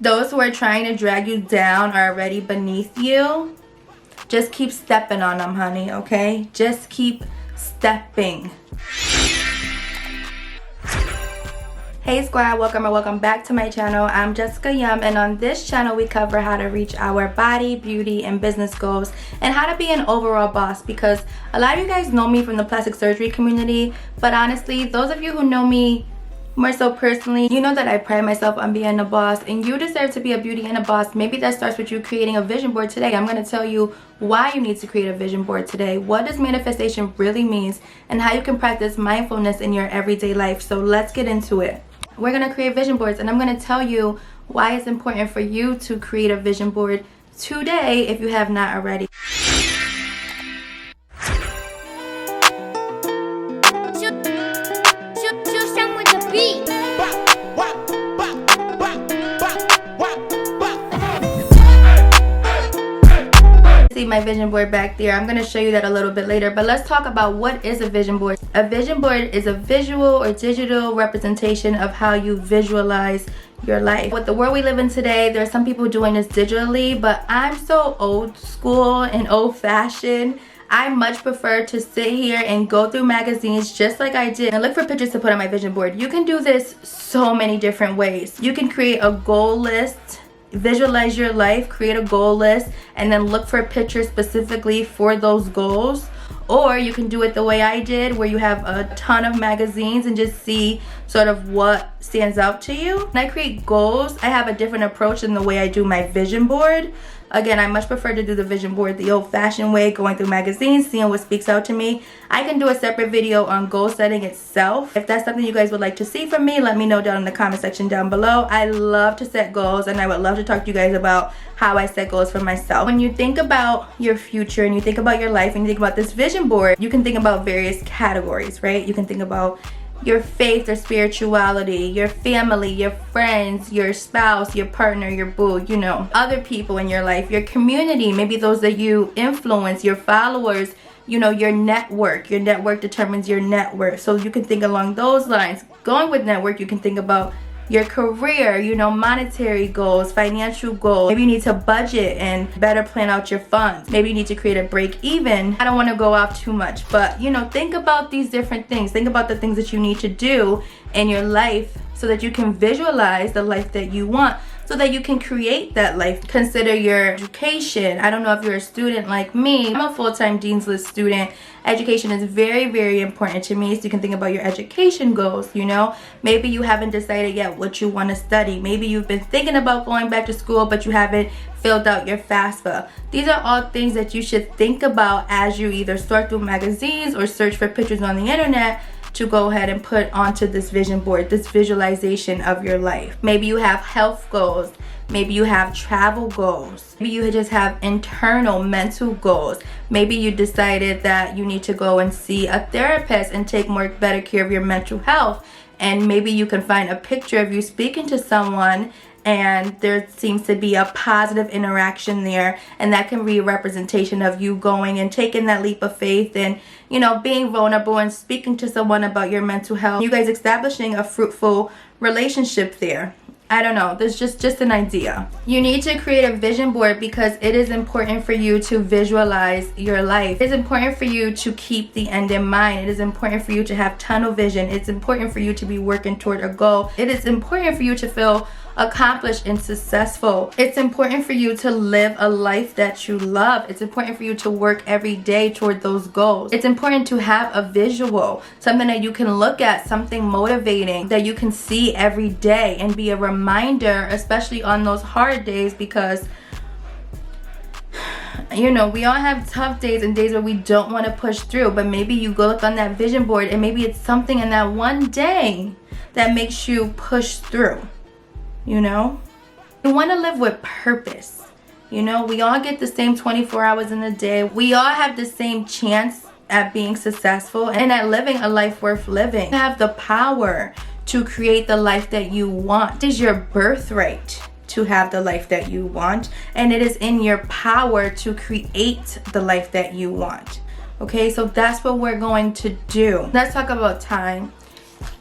Those who are trying to drag you down are already beneath you. Just keep stepping on them, honey, okay? Just keep stepping. Hey squad, welcome back to my channel. I'm Jessica Yum, and on this channel we cover how to reach our body, beauty, and business goals, and how to be an overall boss, because a lot of you guys know me from the plastic surgery community, but honestly, those of you who know me more so personally, you know that I pride myself on being a boss, and you deserve to be a beauty and a boss. Maybe that starts with you creating a vision board today. I'm going to tell you why you need to create a vision board today, what does manifestation really means, and how you can practice mindfulness in your everyday life. So let's get into it. We're going to create vision boards, and I'm going to tell you why it's important for you to create a vision board today if you have not already. See my vision board back there. I'm going to show you that a little bit later, but let's talk about what is a vision board. A vision board is a visual or digital representation of how you visualize your life. With the world we live in today, there are some people doing this digitally, but I'm so old school and old-fashioned. I much prefer to sit here and go through magazines just like I did and look for pictures to put on my vision board. You can do this so many different ways. You can create a goal list, visualize your life, create a goal list, and then look for pictures specifically for those goals. Or you can do it the way I did, where you have a ton of magazines and just see sort of what stands out to you. When I create goals, I have a different approach than the way I do my vision board. Again, I much prefer to do the vision board the old-fashioned way, going through magazines, seeing what speaks out to me. I can do a separate video on goal setting itself. If that's something you guys would like to see from me, let me know down in the comment section down below. I love to set goals, and I would love to talk to you guys about how I set goals for myself. When you think about your future and you think about your life and you think about this vision board, you can think about various categories, right? You can think about your faith or spirituality, your family, your friends, your spouse, your partner, your boo, you know, other people in your life, your community, maybe those that you influence, your followers, you know, your network. Your network determines your net worth. So you can think along those lines. Going with network, you can think about your career, you know, monetary goals, financial goals. Maybe you need to budget and better plan out your funds. Maybe you need to create a break even. I don't want to go off too much, but you know, think about these different things. Think about the things that you need to do in your life so that you can visualize the life that you want, so that you can create that life. Consider your education. I don't know if you're a student like me. I'm a full-time Dean's List student. Education is very, very important to me. So you can think about your education goals, you know. Maybe you haven't decided yet what you want to study. Maybe you've been thinking about going back to school, but you haven't filled out your FAFSA. These are all things that you should think about as you either sort through magazines or search for pictures on the internet to go ahead and put onto this vision board, this visualization of your life. Maybe you have health goals. Maybe you have travel goals. Maybe you just have internal mental goals. Maybe you decided that you need to go and see a therapist and take better care of your mental health. And maybe you can find a picture of you speaking to someone and there seems to be a positive interaction there, and that can be a representation of you going and taking that leap of faith and, you know, being vulnerable and speaking to someone about your mental health. You guys establishing a fruitful relationship there. I don't know, there's just an idea. You need to create a vision board because it is important for you to visualize your life. It is important for you to keep the end in mind. It is important for you to have tunnel vision. It's important for you to be working toward a goal. It is important for you to feel accomplished and successful. It's important for you to live a life that you love. It's important for you to work every day toward those goals. It's important to have a visual, something that you can look at, something motivating that you can see every day and be a reminder, especially on those hard days, because you know, we all have tough days and days where we don't want to push through, but maybe you go look on that vision board and maybe it's something in that one day that makes you push through. You know, you want to live with purpose. You know, we all get the same 24 hours in a day. We all have the same chance at being successful and at living a life worth living. You have the power to create the life that you want. It is your birthright to have the life that you want, and it is in your power to create the life that you want. Okay, so that's what we're going to do. Let's talk about time.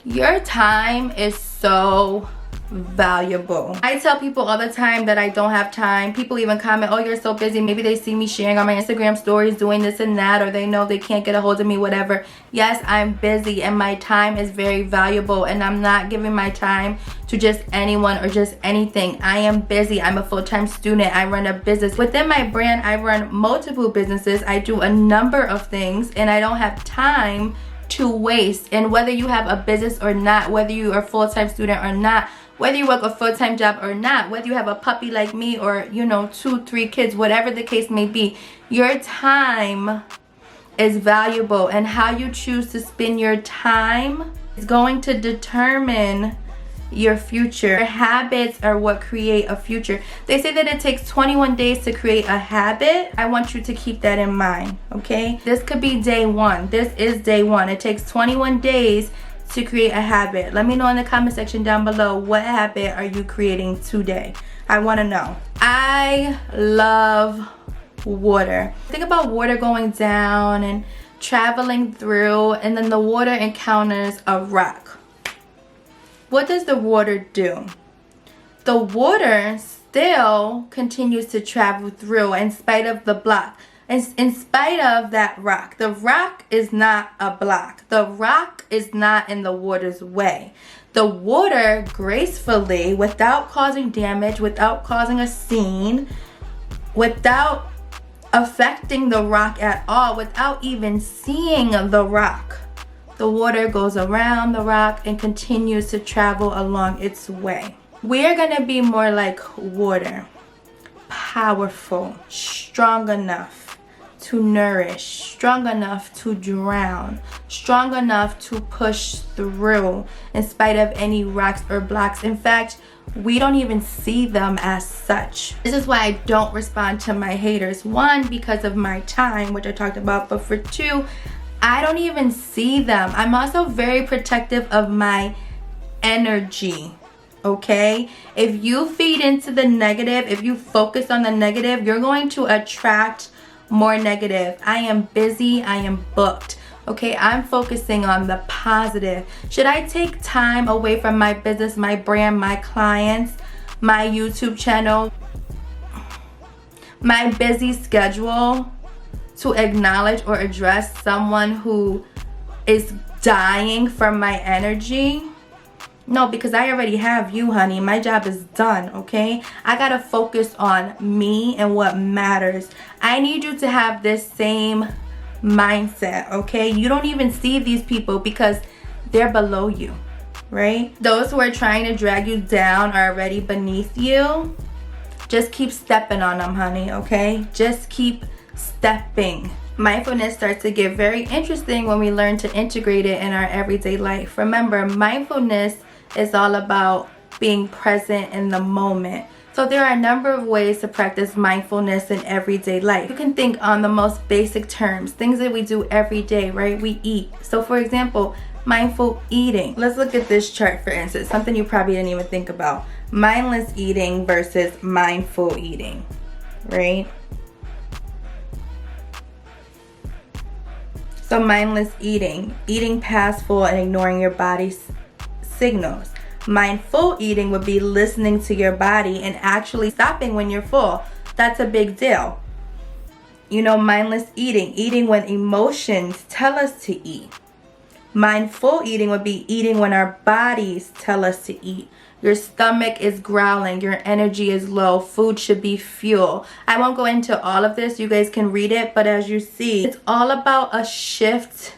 Your time is so valuable. I tell people all the time that I don't have time. People even comment, oh, you're so busy. Maybe they see me sharing on my Instagram stories doing this and that, or they know they can't get a hold of me, whatever. Yes, I'm busy and my time is very valuable, and I'm not giving my time to just anyone or just anything. I am busy. I'm a full-time student. I run a business. Within my brand, I run multiple businesses. I do a number of things, and I don't have time to waste. And whether you have a business or not, whether you are a full-time student or not, whether you work a full-time job or not, whether you have a puppy like me or, you know, 2-3 kids, whatever the case may be, your time is valuable, and how you choose to spend your time is going to determine your future. Your habits are what create a future. They say that it takes 21 days to create a habit. I want you to keep that in mind, okay? This could be day one. This is day one. It takes 21 days to create a habit. Let me know in the comment section down below, what habit are you creating today? I want to know. I love water. Think about water going down and traveling through, and then the water encounters a rock. What does the water do? The water still continues to travel through in spite of the block. In spite of that rock. The rock is not a block. The rock is not in the water's way. The water gracefully, without causing damage, without causing a scene, without affecting the rock at all, without even seeing the rock, the water goes around the rock and continues to travel along its way. We are going to be more like water. Powerful, strong enough to nourish, strong enough to drown, strong enough to push through in spite of any rocks or blocks. In fact, we don't even see them as such. This is why I don't respond to my haters. One, because of my time, which I talked about, but for two, I don't even see them. I'm also very protective of my energy. Okay, if you feed into the negative, if you focus on the negative, you're going to attract more negative. I am busy, I am booked. Okay, I'm focusing on the positive. Should I take time away from my business, my brand, my clients, my YouTube channel, my busy schedule to acknowledge or address someone who is dying from my energy? No, because I already have you, honey. My job is done, okay? I gotta focus on me and what matters. I need you to have this same mindset, okay? You don't even see these people because they're below you, right? Those who are trying to drag you down are already beneath you. Just keep stepping on them, honey, okay? Just keep stepping. Mindfulness starts to get very interesting when we learn to integrate it in our everyday life. Remember, mindfulness is all about being present in the moment. So there are a number of ways to practice mindfulness in everyday life. You can think on the most basic terms, things that we do every day, right? We eat. So for example, mindful eating. Let's look at this chart, for instance, something you probably didn't even think about. Mindless eating versus mindful eating, right? So mindless eating, eating past full and ignoring your body's signals. Mindful eating would be listening to your body and actually stopping when you're full. That's a big deal. You know, mindless eating, eating when emotions tell us to eat. Mindful eating would be eating when our bodies tell us to eat. Your stomach is growling, your energy is low, food should be fuel. I won't go into all of this, you guys can read it, but as you see, it's all about a shift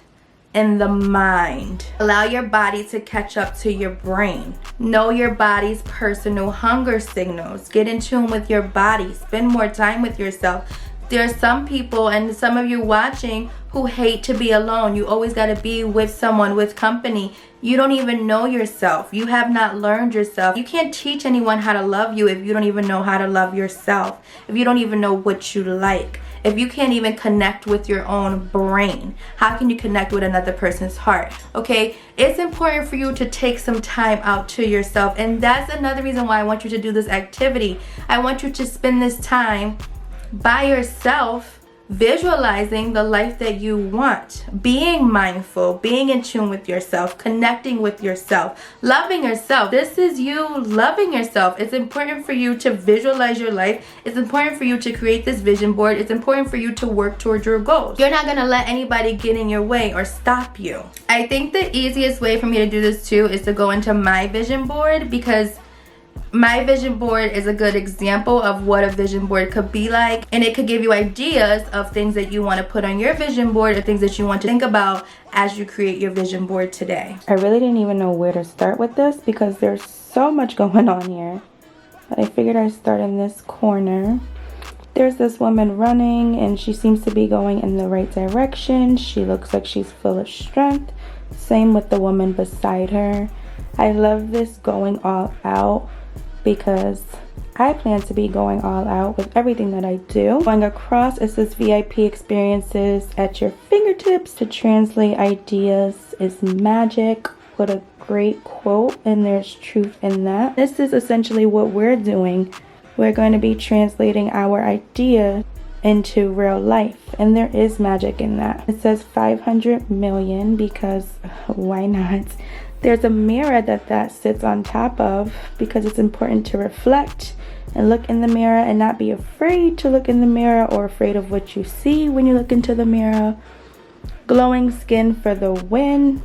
in the mind. Allow your body to catch up to your brain. Know your body's personal hunger signals. Get in tune with your body. Spend more time with yourself. There are some people, and some of you watching, who hate to be alone. You always got to be with someone, with company. You don't even know yourself. You have not learned yourself. You can't teach anyone how to love you if you don't even know how to love yourself. If you don't even know what you like. If you can't even connect with your own brain, how can you connect with another person's heart? Okay, it's important for you to take some time out to yourself. And that's another reason why I want you to do this activity. I want you to spend this time by yourself visualizing the life that you want, being mindful, being in tune with yourself, connecting with yourself, loving yourself. This is you loving yourself. It's important for you to visualize your life. It's important for you to create this vision board. It's important for you to work towards your goals. You're not gonna let anybody get in your way or stop you. I think the easiest way for me to do this too is to go into my vision board, because my vision board is a good example of what a vision board could be like, and it could give you ideas of things that you want to put on your vision board or things that you want to think about as you create your vision board today. I really didn't even know where to start with this because there's so much going on here, but I figured I'd start in this corner. There's this woman running and she seems to be going in the right direction. She looks like she's full of strength. Same with the woman beside her. I love this going all out, because I plan to be going all out with everything that I do. Going across, it says VIP experiences at your fingertips. To translate ideas is magic. What a great quote, and there's truth in that. This is essentially what we're doing. We're going to be translating our idea into real life, and there is magic in that. It says 500 million because why not? There's a mirror that sits on top of, because it's important to reflect and look in the mirror and not be afraid to look in the mirror or afraid of what you see when you look into the mirror. Glowing skin for the win.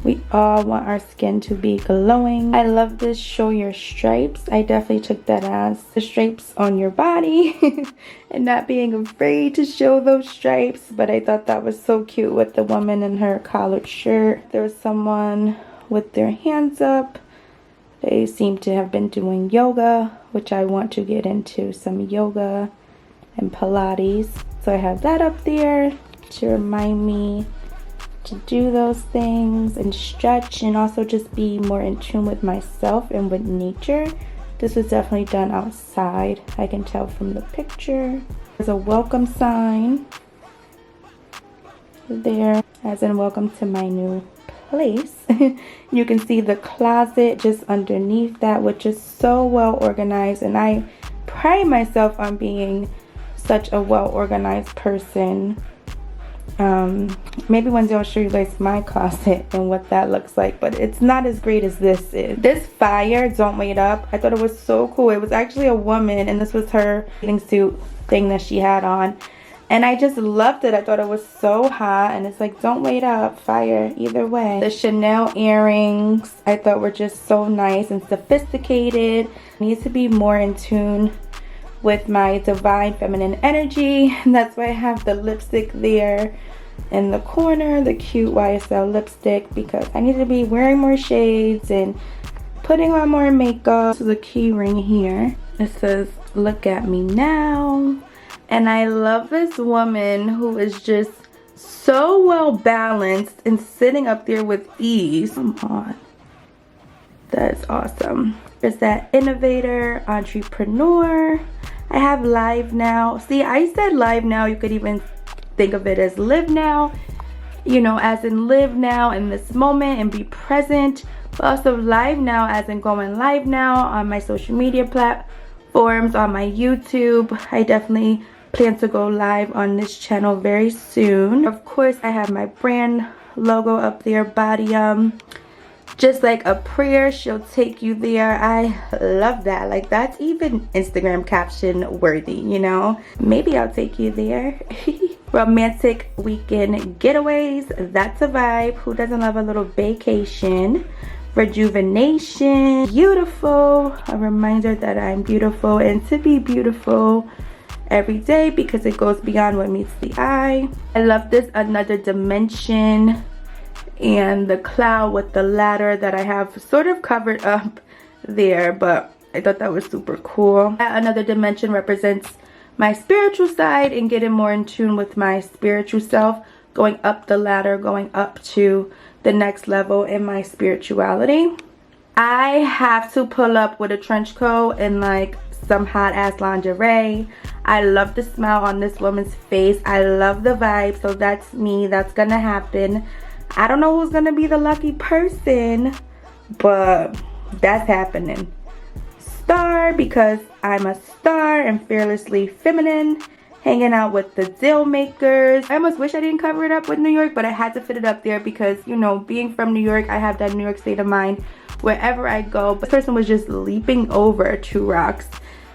We all want our skin to be glowing. I love this show your stripes. I definitely took that as the stripes on your body and not being afraid to show those stripes. But I thought that was so cute with the woman in her collared shirt. There was someone with their hands up. They seem to have been doing yoga, which I want to get into some yoga and Pilates. So I have that up there to remind me to do those things and stretch, and also just be more in tune with myself and with nature. This was definitely done outside. I can tell from the picture. There's a welcome sign there, as in welcome to my new place. You can see the closet just underneath that, which is so well organized, and I pride myself on being such a well organized person. Maybe one day I'll show you guys my closet and what that looks like, but it's not as great as this is. This fire, Don't Wait Up, I thought it was so cool. It was actually a woman, and this was her bathing suit thing that she had on, and I just loved it. I thought it was so hot, and it's like, don't wait up, fire, either way. The Chanel earrings I thought were just so nice and sophisticated. I need to be more in tune with my divine feminine energy, and that's why I have the lipstick there in the corner, the cute YSL lipstick, because I need to be wearing more shades and putting on more makeup. This is a key ring here. It says, look at me now. And I love this woman who is just so well balanced and sitting up there with ease. Come on, that's awesome. There's that innovator, entrepreneur. I have live now. See, I said live now. You could even think of it as live now, you know, as in live now in this moment and be present, but also live now as in going live now on my social media platforms, on my YouTube. I definitely plan to go live on this channel very soon. Of course, I have my brand logo up there, Body just like a prayer, she'll take you there. I love that. Like, that's even Instagram caption worthy, you know. Maybe I'll take you there. Romantic weekend getaways, that's a vibe. Who doesn't love a little vacation? Rejuvenation, beautiful. A reminder that I'm beautiful and to be beautiful every day, because it goes beyond what meets the eye. I love this another dimension, and the cloud with the ladder that I have sort of covered up there, but I thought that was super cool. Another dimension represents my spiritual side and getting more in tune with my spiritual self, going up the ladder, going up to the next level in my spirituality. I have to pull up with a trench coat and like some hot ass lingerie. I love the smile on this woman's face. I love the vibe, so that's me. That's gonna happen. I don't know who's gonna be the lucky person, but that's happening. Star, because I'm a star and fearlessly feminine, hanging out with the deal makers. I almost wish I didn't cover it up with New York, but I had to fit it up there because, you know, being from New York, I have that New York state of mind wherever I go. But this person was just leaping over 2 rocks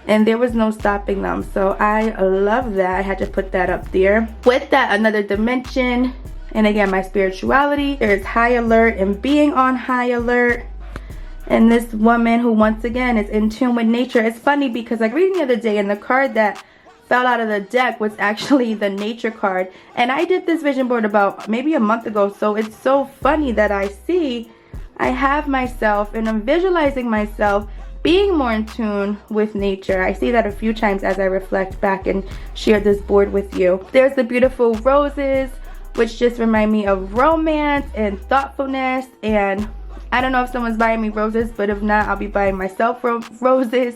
and there was no stopping them. So I love that. I had to put that up there. With that, another dimension, and again, my spirituality. There is high alert and being on high alert. And this woman who, once again, is in tune with nature. It's funny because like reading the other day, and the card that fell out of the deck was actually the nature card. And I did this vision board about maybe a month ago. So it's so funny that I have myself and I'm visualizing myself being more in tune with nature. I see that a few times as I reflect back and share this board with you. There's the beautiful roses, which just remind me of romance and thoughtfulness. And I don't know if someone's buying me roses, but if not, I'll be buying myself roses.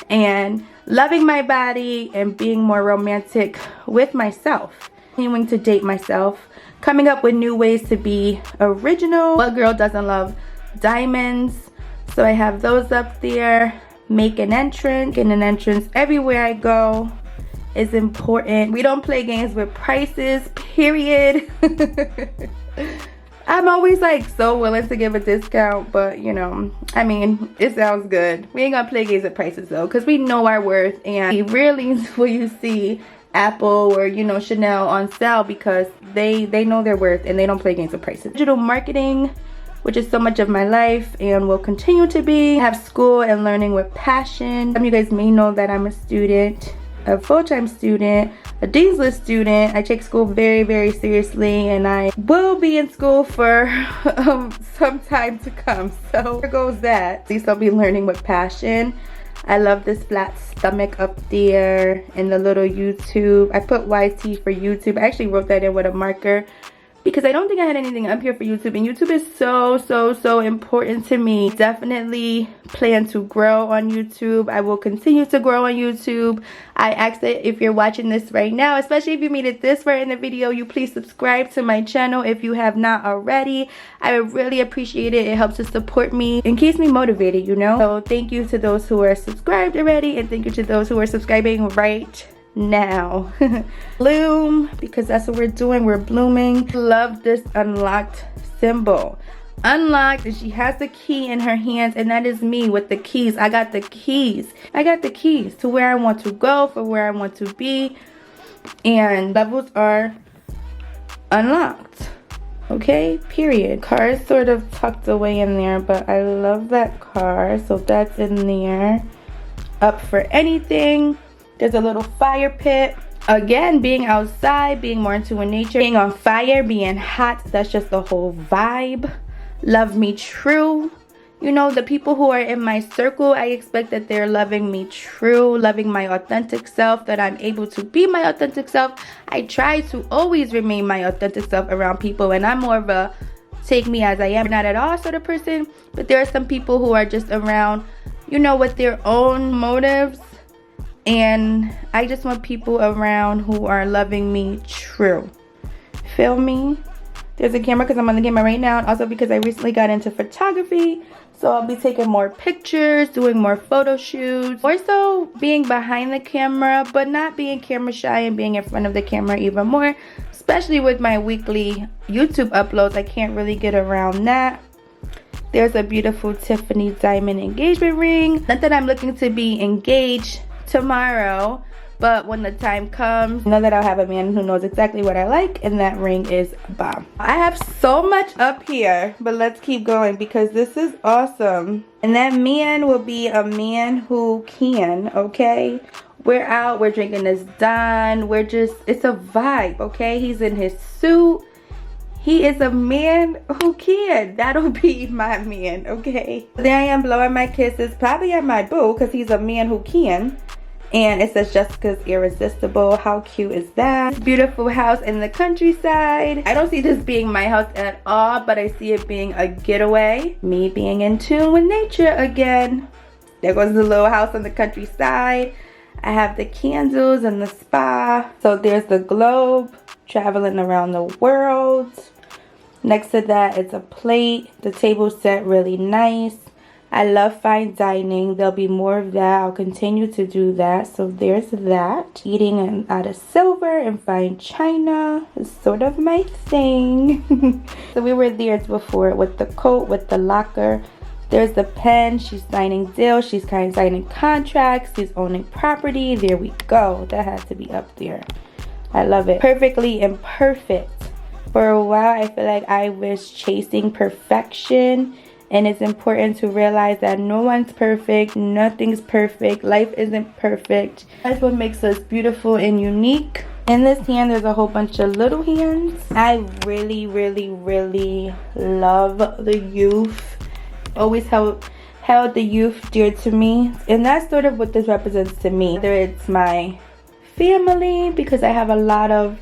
And loving my body and being more romantic with myself. Continuing to date myself. Coming up with new ways to be original. What girl doesn't love diamonds? So I have those up there. Make an entrance. Getting an entrance everywhere I go is important. We don't play games with prices, period. I'm always like so willing to give a discount, but you know, I mean, it sounds good. We ain't gonna play games with prices though, because we know our worth, and rarely will you see Apple or, you know, Chanel on sale because they know their worth and they don't play games with prices. Digital marketing, which is so much of my life and will continue to be. I have school and learning with passion. Some of you guys may know that I'm a student, a full-time student, a Dean's List student. I take school very, very seriously, and I will be in school for some time to come. So there goes that. At least I'll be learning with passion. I love this flat stomach up there and the little YouTube. I put YT for YouTube. I actually wrote that in with a marker because I don't think I had anything up here for YouTube, and YouTube is so important to me. Definitely plan to grow on YouTube. I will continue to grow on YouTube. I ask that if you're watching this right now, especially if you made it this far in the video, you please subscribe to my channel if you have not already. I would really appreciate it. It helps to support me and keeps me motivated, you know. So thank you to those who are subscribed already, and thank you to those who are subscribing right now. Bloom, because that's what we're doing. We're blooming. Love this unlocked symbol. Unlocked, and she has the key in her hands, and that is me with the keys. I got the keys. I got the keys to where I want to go, for where I want to be, and levels are unlocked. Okay, period. Car is sort of tucked away in there, but I love that car, so that's in there. Up for anything. There's a little fire pit. Again, being outside, being more into nature, being on fire, being hot, that's just the whole vibe. Love me true. You know, the people who are in my circle, I expect that they're loving me true, loving my authentic self, that I'm able to be my authentic self. I try to always remain my authentic self around people, and I'm more of a take me as I am, not at all sort of person. But there are some people who are just around, you know, with their own motives. And I just want people around who are loving me true. Feel me? There's a camera because I'm on the camera right now. And also because I recently got into photography. So I'll be taking more pictures, doing more photo shoots. More so being behind the camera, but not being camera shy and being in front of the camera even more. Especially with my weekly YouTube uploads. I can't really get around that. There's a beautiful Tiffany diamond engagement ring. Not that I'm looking to be engaged tomorrow, but when the time comes, I know that I'll have a man who knows exactly what I like, and that ring is bomb. I have so much up here, but let's keep going because this is awesome. And that man will be a man who can, okay? We're out, we're drinking this Don, we're just, it's a vibe, okay? He's in his suit. He is a man who can. That'll be my man, okay? There I am blowing my kisses, probably at my boo, because he's a man who can. And it says Jessica's Irresistible. How cute is that? Beautiful house in the countryside. I don't see this being my house at all, but I see it being a getaway. Me being in tune with nature again. There goes the little house in the countryside. I have the candles and the spa. So there's the globe traveling around the world. Next to that, it's a plate. The table's set really nice. I love fine dining. There'll be more of that. I'll continue to do that. So there's that. Eating out of silver and fine china is sort of my thing. So we were there before with the coat, with the locker. There's the pen. She's signing deals. She's kind of signing contracts. She's owning property. There we go. That has to be up there. I love it. Perfectly imperfect. For a while, I feel like I was chasing perfection. And it's important to realize that no one's perfect. Nothing's perfect. Life isn't perfect. That's what makes us beautiful and unique. In this hand, there's a whole bunch of little hands. I really, really, really love the youth. Always held the youth dear to me. And that's sort of what this represents to me. Whether it's my family, because I have a lot of,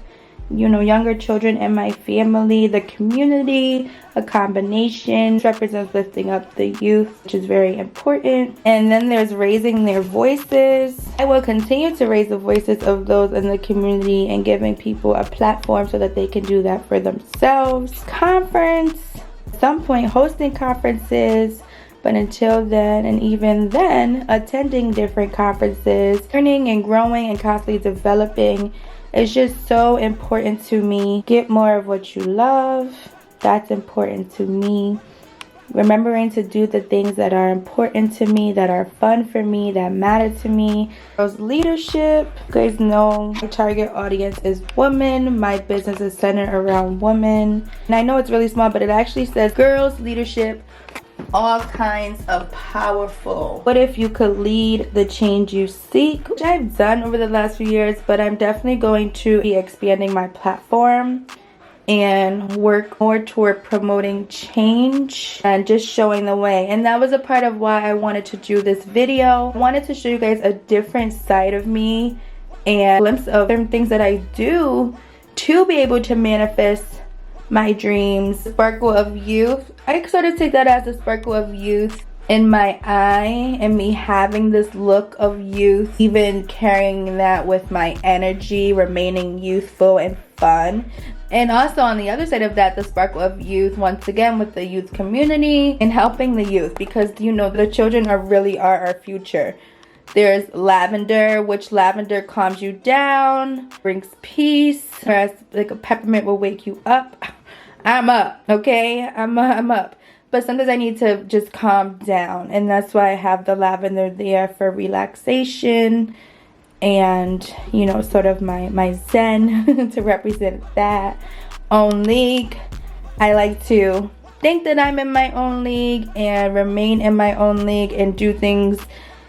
you know, younger children in my family, the community, a combination. This represents lifting up the youth, which is very important. And then there's raising their voices. I will continue to raise the voices of those in the community and giving people a platform so that they can do that for themselves. Conference, at some point hosting conferences, but until then, and even then, attending different conferences, learning and growing and constantly developing. It's just so important to me. Get more of what you love. That's important to me. Remembering to do the things that are important to me, that are fun for me, that matter to me. Girls leadership. You guys know my target audience is women. My business is centered around women. And I know it's really small, but it actually says girls leadership. All kinds of powerful. What if you could lead the change you seek? Which I've done over the last few years, but I'm definitely going to be expanding my platform and work more toward promoting change and just showing the way. And that was a part of why I wanted to do this video. I wanted to show you guys a different side of me and a glimpse of different things that I do to be able to manifest my dreams. Sparkle of youth. I sort of take that as a sparkle of youth in my eye, and me having this look of youth, even carrying that with my energy, remaining youthful and fun. And also on the other side of that, the sparkle of youth, once again with the youth community and helping the youth, because you know the children really are our future. There's lavender, which lavender calms you down, brings peace, whereas like a peppermint will wake you up. I'm up, okay? I'm up. But sometimes I need to just calm down, and that's why I have the lavender there for relaxation and, you know, sort of my zen to represent that. Own league. I like to think that I'm in my own league and remain in my own league and do things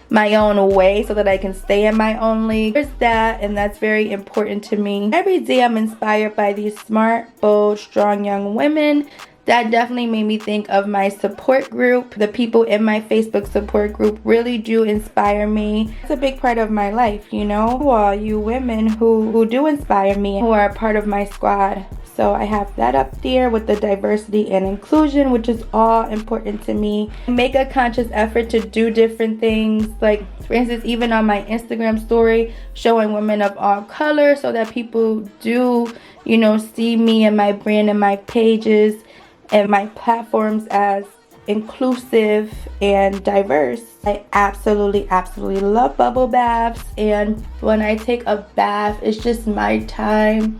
my own way so that I can stay in my own league. There's that, and that's very important to me. Every day I'm inspired by these smart, bold, strong young women. That definitely made me think of my support group. The people in my Facebook support group really do inspire me. It's a big part of my life, you know. All you women who do inspire me, who are a part of my squad. So I have that up there with the diversity and inclusion, which is all important to me. Make a conscious effort to do different things. Like, for instance, even on my Instagram story, showing women of all colors so that people do, you know, see me and my brand and my pages and my platforms as inclusive and diverse. I absolutely love bubble baths, and when I take a bath, it's just my time.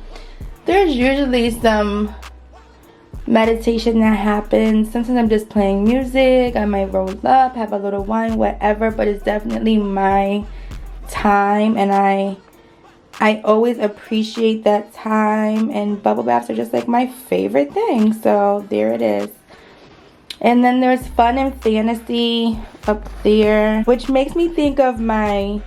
There's usually some meditation that happens. Sometimes I'm just playing music. I might roll up, have a little wine, whatever, but it's definitely my time, and I always appreciate that time, and bubble baths are just like my favorite thing. So there it is. And then there's fun and fantasy up there, which makes me think of my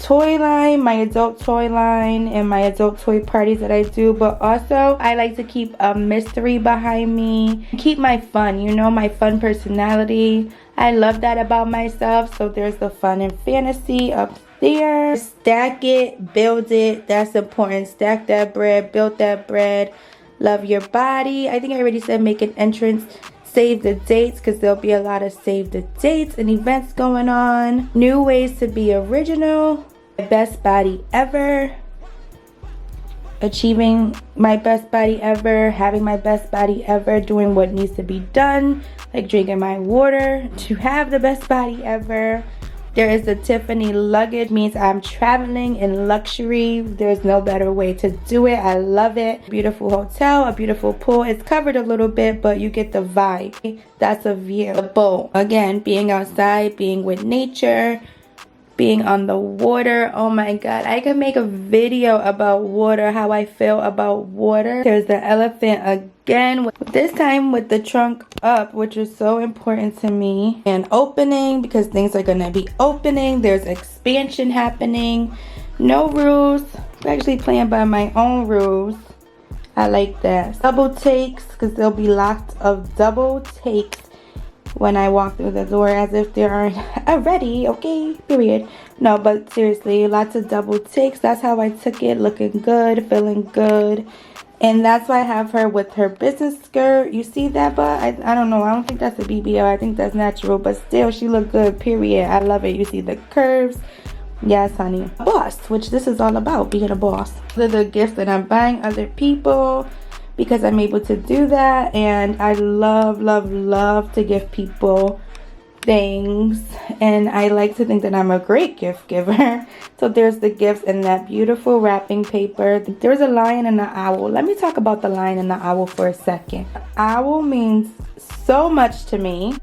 toy line, my adult toy line, and my adult toy parties that I do. But also I like to keep a mystery behind me, keep my fun, you know, my fun personality. I love that about myself. So there's the fun and fantasy up there. Stack it, build it. That's important. Stack that bread, build that bread. Love your body. I think I already said make an entrance. Save the dates, because there'll be a lot of save the dates and events going on. New ways to be original. Best body ever. achieving my best body ever, having my best body ever, doing what needs to be done, like drinking my water to have the best body ever. There is the Tiffany luggage, means I'm traveling in luxury. There's no better way to do it. I love it. Beautiful hotel, a beautiful pool. It's covered a little bit, but you get the vibe. That's a view. The boat. Again, being outside, being with nature, being on the water. Oh my god, I could make a video about water, how I feel about water. There's the elephant again, this time with the trunk up, which is so important to me, and opening because things are gonna be opening. There's expansion happening. No rules. I'm actually playing by my own rules. I like that. Double takes, because there'll be lots of double takes when I walk through the door, as if there aren't already, okay, period. No, but seriously, lots of double takes. That's how I took it. Looking good, feeling good. And that's why I have her with her business skirt. You see that, but I don't know. I don't think that's a BBL. I think that's natural, but still, she looked good, period. I love it. You see the curves. Yes, honey. Boss, which this is all about, being a boss. These are the gifts that I'm buying other people, because I'm able to do that, and I love, love, love to give people things, and I like to think that I'm a great gift giver. So there's the gifts in that beautiful wrapping paper. There's a lion and an owl. Let me talk about the lion and the owl for a second. The owl means so much to me.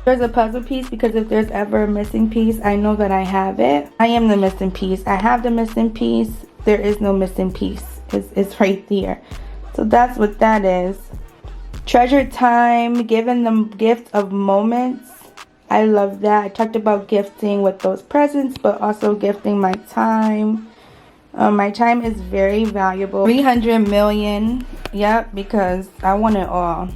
There's a puzzle piece, because if there's ever a missing piece, I know that I have it. I am the missing piece. I have the missing piece. There is no missing piece. It's right there. So that's what that is. Treasure time, giving them gift of moments. I love that. I talked about gifting with those presents, but also gifting my time. My time is very valuable. 300 million. Yep, because I want it all.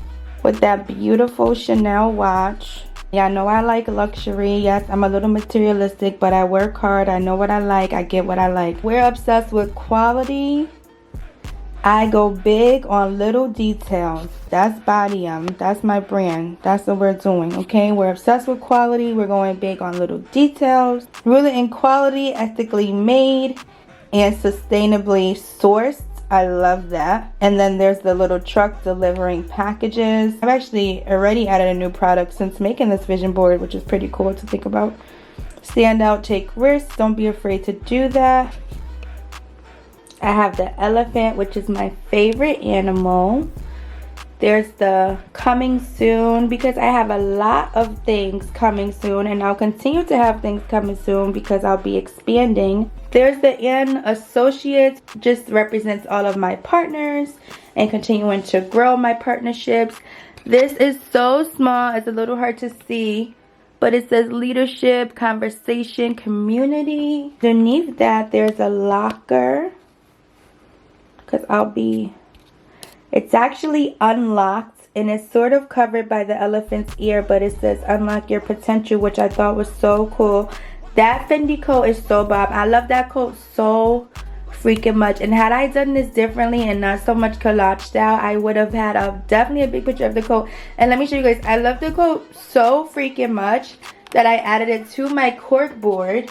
With that beautiful Chanel watch. Yeah, I know I like luxury. Yes, I'm a little materialistic, but I work hard. I know what I like. I get what I like. We're obsessed with quality. I go big on little details. That's Bodyum. That's my brand. That's what we're doing, okay? We're obsessed with quality. We're going big on little details. Rooted in quality, ethically made, and sustainably sourced. I love that. And then there's the little truck delivering packages. I've actually already added a new product since making this vision board, which is pretty cool to think about. Stand out, take risks. Don't be afraid to do that. I have the elephant, which is my favorite animal. There's the coming soon, because I have a lot of things coming soon, and I'll continue to have things coming soon because I'll be expanding. There's the N associates, just represents all of my partners and continuing to grow my partnerships. This is so small, it's a little hard to see, but it says leadership, conversation, community. Underneath that, there's a locker, because it's actually unlocked, and it's sort of covered by the elephant's ear, but it says unlock your potential, which I thought was so cool. That Fendi coat is so bomb. I love that coat so freaking much. And had I done this differently and not so much collage style, I would have had definitely a big picture of the coat. And let me show you guys, I love the coat so freaking much that I added it to my cork board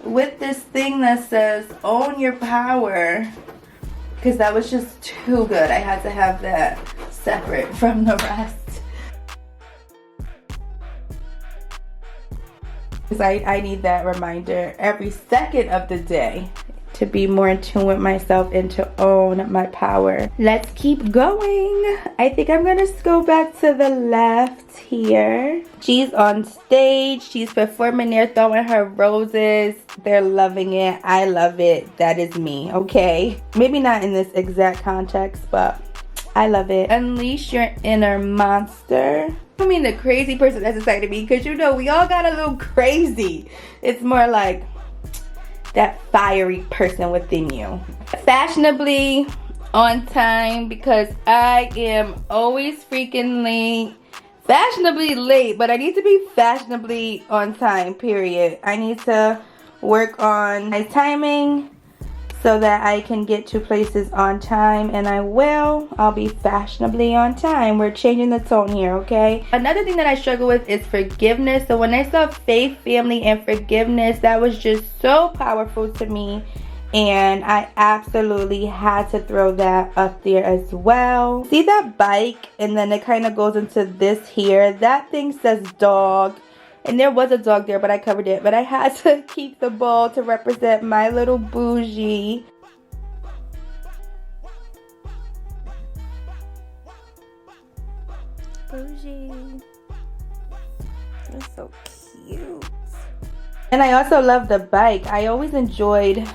with this thing that says own your power, because that was just too good. I had to have that separate from the rest. Because I need that reminder every second of the day to be more in tune with myself and to own my power. Let's keep going. I think I'm gonna go back to the left here. She's on stage. She's performing there, throwing her roses. They're loving it. I love it. That is me, okay? Maybe not in this exact context, but I love it. Unleash your inner monster. I mean the crazy person that's inside of me, because you know we all got a little crazy. It's more like that fiery person within you. Fashionably on time, because I am always freaking late. Fashionably late, but I need to be fashionably on time, period. I need to work on my timing, so that I can get to places on time, and I will. I'll be fashionably on time. We're changing the tone here, okay? Another thing that I struggle with is forgiveness. So when I saw faith, family, and forgiveness, that was just so powerful to me, and I absolutely had to throw that up there as well. See that bike, and then it kind of goes into this here. That thing says dog. And there was a dog there, but I covered it. But I had to keep the ball to represent my little bougie. Bougie. You're so cute. And I also love the bike. I always enjoyed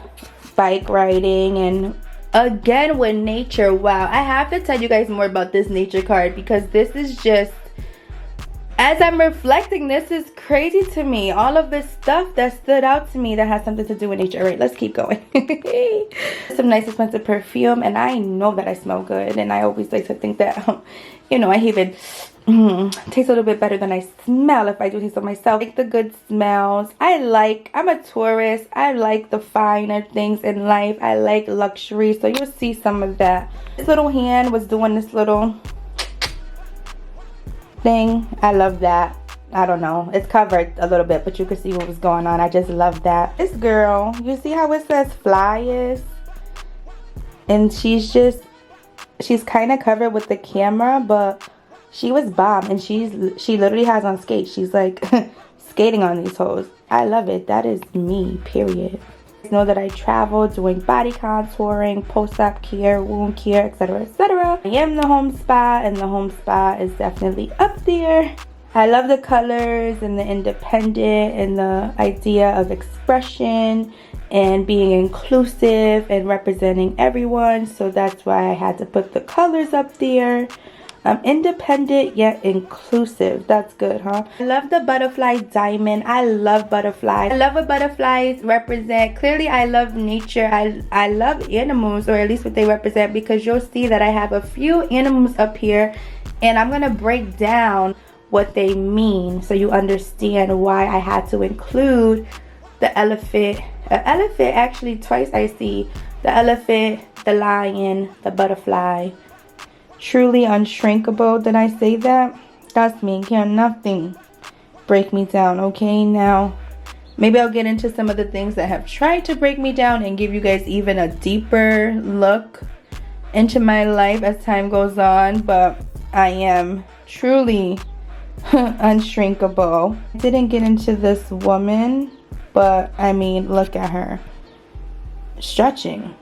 bike riding, and again with nature. Wow, I have to tell you guys more about this nature card, because this is just, as I'm reflecting, this is crazy to me. All of this stuff that stood out to me that has something to do with nature. All right, let's keep going. Some nice expensive perfume, and I know that I smell good, and I always like to think that, you know, I even taste a little bit better than I smell if I do taste it myself. I like the good smells. I'm a tourist. I like the finer things in life. I like luxury, so you'll see some of that. This little hand was doing this little thing. I love that. I don't know, it's covered a little bit, but you can see what was going on. I just love that. This girl, you see how it says flyers, and she's kind of covered with the camera, but she was bomb, and she literally has on skates. She's like skating on these hoes. I love it. That is me, period. Know that I travel doing body contouring, post-op care, wound care, etc., etc. I am the home spa, and the home spa is definitely up there. I love the colors and the independent and the idea of expression and being inclusive and representing everyone, so that's why I had to put the colors up there. Independent yet inclusive. That's good, huh? I love the butterfly diamond. I love butterflies. I love what butterflies represent. Clearly, I love nature. I love animals, or at least what they represent, because you'll see that I have a few animals up here, and I'm gonna break down what they mean so you understand why I had to include the elephant. An elephant, actually twice I see. The elephant, the lion, the butterfly. Truly unshrinkable. Did I say that? That's me. Can't nothing break me down. Okay, now maybe I'll get into some of the things that have tried to break me down and give you guys even a deeper look into my life as time goes on. But I am truly unshrinkable. I didn't get into this woman, but I mean, look at her stretching.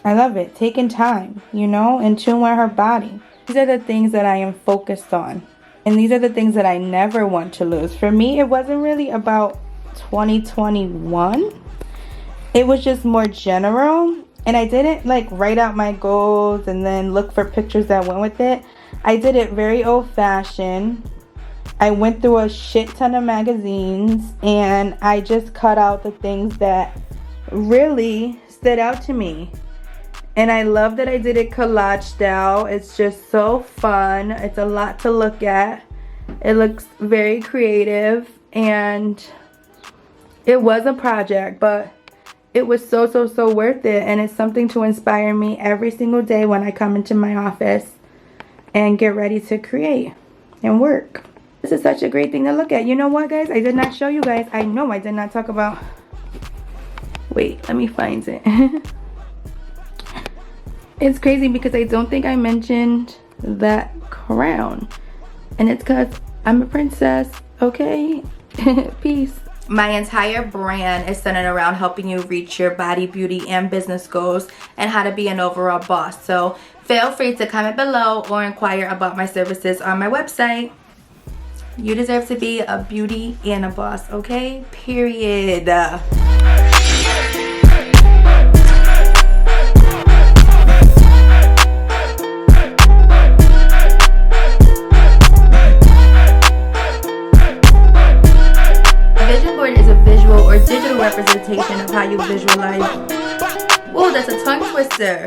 I love it. Taking time, you know, in tune with her body. These are the things that I am focused on. And these are the things that I never want to lose. For me, it wasn't really about 2021. It was just more general. And I didn't like write out my goals and then look for pictures that went with it. I did it very old-fashioned. I went through a shit ton of magazines, and I just cut out the things that really stood out to me. And I love that I did it collage style. It's just so fun. It's a lot to look at. It looks very creative, and it was a project, but it was so worth it. And it's something to inspire me every single day when I come into my office and get ready to create and work. This is such a great thing to look at. You know what, guys? I did not show you guys. I know I did not talk about... Wait, let me find it. It's crazy because I don't think I mentioned that crown. And it's because I'm a princess, okay? Peace. My entire brand is centered around helping you reach your body, beauty, and business goals, and how to be an overall boss. So feel free to comment below or inquire about my services on my website. You deserve to be a beauty and a boss, okay? Period. Representation of how you visualize. Whoa, that's a tongue twister.